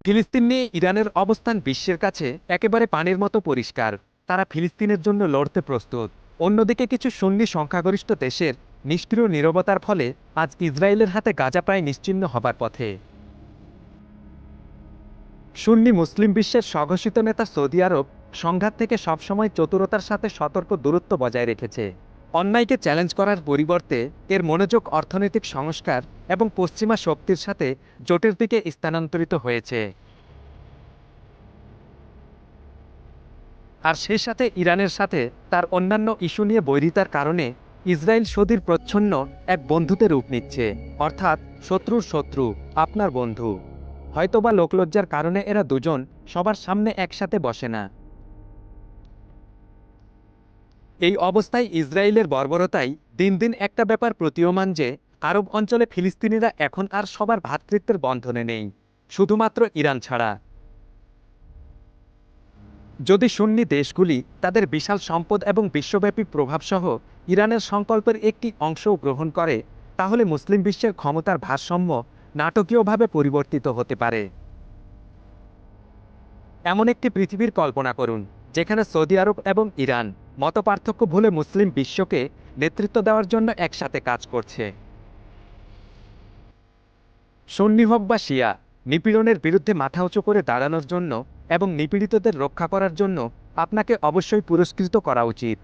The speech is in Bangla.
ফিলিস্তিন নিয়ে ইরানের অবস্থান বিশ্বের কাছে একেবারে পানির মতো পরিষ্কার। তারা ফিলিস্তিনের জন্য লড়তে প্রস্তুত। অন্যদিকে কিছু সুন্নি সংখ্যাগরিষ্ঠ দেশের নিষ্ক্রিয় নীরবতার ফলে আজ ইসরায়েলের হাতে গাজা প্রায় নিশ্চিহ্ন হবার পথে। সুন্নি মুসলিম বিশ্বের স্বঘোষিত নেতা সৌদি আরব সংঘাত থেকে সবসময় চতুরতার সাথে সতর্ক দূরত্ব বজায় রেখেছে। অন্যায়কে চ্যালেঞ্জ করার পরিবর্তে এর মনোযোগ অর্থনৈতিক সংস্কার এবং পশ্চিমা শক্তির সাথে জোটের দিকে স্থানান্তরিত হয়েছে। আর সেই সাথে ইরানের সাথে তার অন্যান্য ইস্যু নিয়ে বৈরিতার কারণে ইসরায়েল সৌদির প্রচ্ছন্ন এক বন্ধুতে রূপ নিচ্ছে। অর্থাৎ শত্রুর শত্রু আপনার বন্ধু। হয়তোবা লোকলজ্জার কারণে এরা দুজন সবার সামনে একসাথে বসে না। এই অবস্থায় ইসরায়েলের বর্বরতায় দিন দিন একটা ব্যাপার প্রতীয়মান যে আরব অঞ্চলে ফিলিস্তিনিরা এখন আর সবার ভ্রাতৃত্বের বন্ধনে নেই, শুধুমাত্র ইরান ছাড়া। যদি সুন্নি দেশগুলি তাদের বিশাল সম্পদ এবং বিশ্বব্যাপী প্রভাবসহ ইরানের সংকল্পের একটি অংশও গ্রহণ করে, তাহলে মুসলিম বিশ্বের ক্ষমতার ভারসাম্য নাটকীয়ভাবে পরিবর্তিত হতে পারে। এমন একটি পৃথিবীর কল্পনা করুন যেখানে সৌদি আরব এবং ইরান মতপার্থক্য ভুলে মুসলিম বিশ্বকে নেতৃত্ব দেওয়ার জন্য একসাথে কাজ করছে। সুন্নি হোক বা শিয়া, নিপীড়নের বিরুদ্ধে মাথা উঁচু করে দাঁড়ানোর জন্য এবং নিপীড়িতদের রক্ষা করার জন্য আপনাকে অবশ্যই পুরস্কৃত করা উচিত।